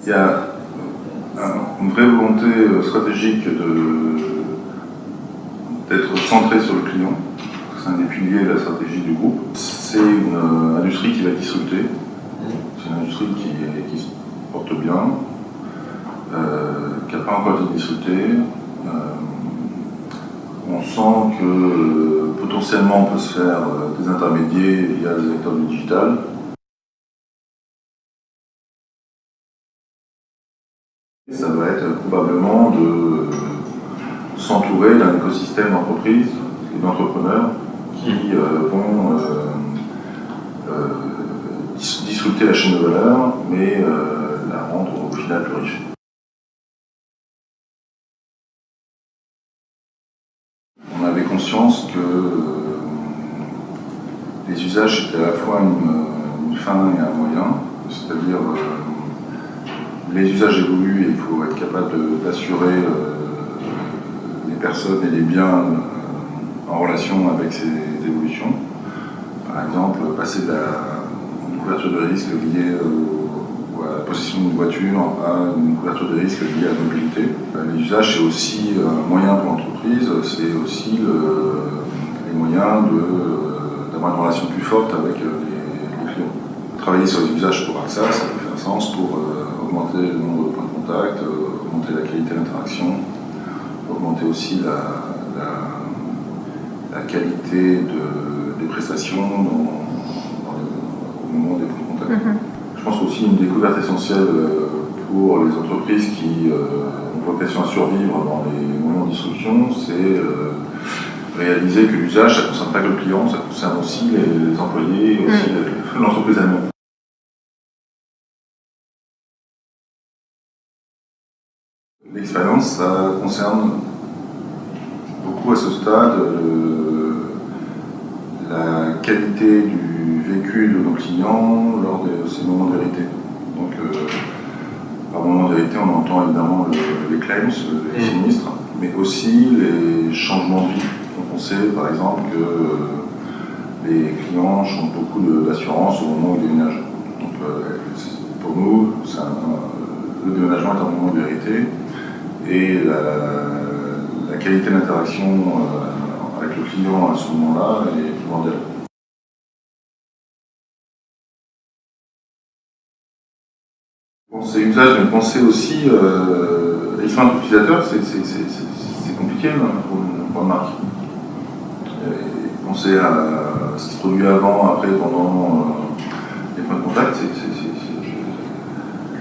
Il y a une vraie volonté stratégique d'être centré sur le client. C'est un des piliers de la stratégie du groupe. C'est une industrie qui va être disruptée. C'est une industrie qui se porte bien, qui n'a pas encore été disruptée. On sent que potentiellement on peut se faire des intermédiaires via les acteurs du digital. Ça va être probablement de s'entourer d'un écosystème d'entreprises et d'entrepreneurs qui vont disrupter la chaîne de valeur, mais la rendre au final plus riche. On avait conscience que les usages étaient à la fois une fin et un moyen, c'est-à-dire les usages évoluent et il faut être capable d'assurer les personnes et les biens en relation avec ces évolutions. Par exemple, passer d'une couverture de risque liée à la possession d'une voiture à une couverture de risque liée à la mobilité. Les usages, c'est aussi un moyen pour l'entreprise, c'est aussi les moyens d'avoir une relation plus forte avec les clients. Travailler sur les usages pour AXA, ça peut faire sens pour augmenter le nombre de points de contact, augmenter la qualité de l'interaction, augmenter aussi la qualité des prestations au moment des points de contact. Je pense aussi une découverte essentielle pour les entreprises qui ont vocation à survivre dans les moments de disruption, c'est réaliser que l'usage, ça ne concerne pas que le client, ça concerne aussi les employés, aussi l'entreprise elle-même. L'expérience, ça concerne beaucoup à ce stade la qualité du vécu de nos clients lors de ces moments de vérité. Donc, par moment de vérité, on entend évidemment les claims, les sinistres, mais aussi les changements de vie. Donc, on sait par exemple que les clients changent beaucoup d'assurance au moment où ils déménagent. Donc, pour nous, le déménagement est un moment de vérité. Et la qualité d'interaction avec le client à ce moment-là est primordiale. Pensez usage, mais pensez aussi l'expérience utilisateur, c'est compliqué pour une marque. Pensez à ce qui se produit avant, après, pendant les points de contact,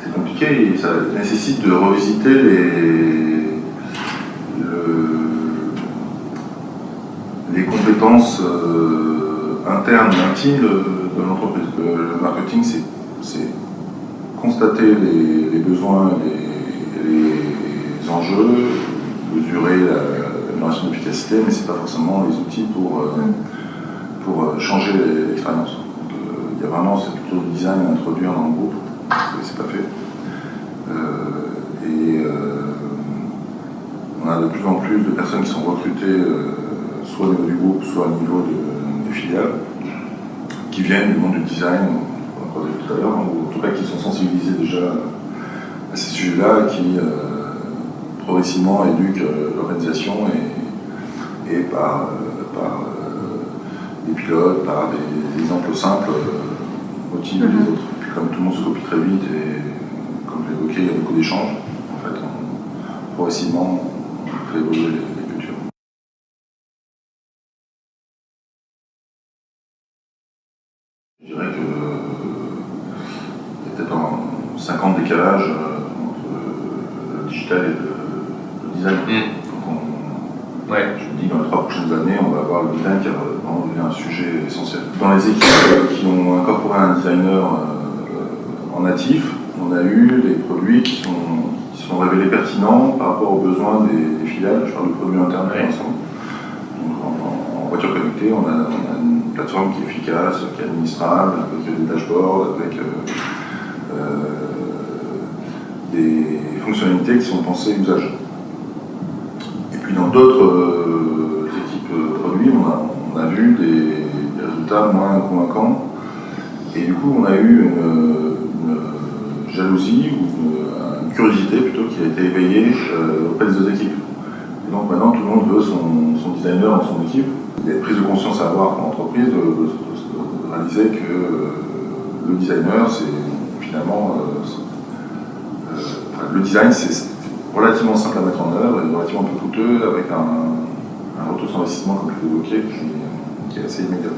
c'est compliqué et ça nécessite de revisiter les compétences internes, intimes de l'entreprise. Le marketing, c'est constater les besoins, les enjeux, mesurer l'amélioration d'efficacité, mais ce n'est pas forcément les outils pour changer l'expérience. Il y a vraiment cette culture de design à introduire dans le groupe, c'est pas fait. On a de plus en plus de personnes qui sont recrutées soit au niveau du groupe, soit au niveau des filiales, qui viennent du monde du design, on en parlait tout à l'heure, ou en tout cas qui sont sensibilisés déjà à ces sujets-là, qui progressivement éduquent l'organisation et par des pilotes, par des exemples simples, motivent les autres. Puis comme tout le monde se copie très vite et comme je l'évoquais, il y a beaucoup d'échanges, en fait, progressivement, on fait évoluer les cultures. Je dirais qu'il y a peut-être 5 ans de décalage entre le digital et le design. Donc je me dis que dans les 3 prochaines années, on va avoir le design qui va vraiment devenir un sujet essentiel. Dans les équipes qui ont incorporé un designer en natif, on a eu des produits qui sont révélés pertinents par rapport aux besoins des filiales. Je parle de produits internes pour l'instant. Donc en voiture connectée, on a une plateforme qui est efficace, qui est administrable, avec des dashboards, avec des fonctionnalités qui sont pensées usage. Et puis dans d'autres équipes produits, on a vu des résultats moins convaincants. Et du coup, on a eu une jalousie ou une curiosité plutôt qui a été éveillée auprès des autres équipes. Et donc maintenant tout le monde veut son designer dans son équipe. Il y a une prise de conscience à avoir pour l'entreprise de réaliser que le designer, c'est finalement le design, c'est relativement simple à mettre en œuvre et relativement peu coûteux avec un retour sur investissement, comme je l'ai évoqué, qui est assez immédiat.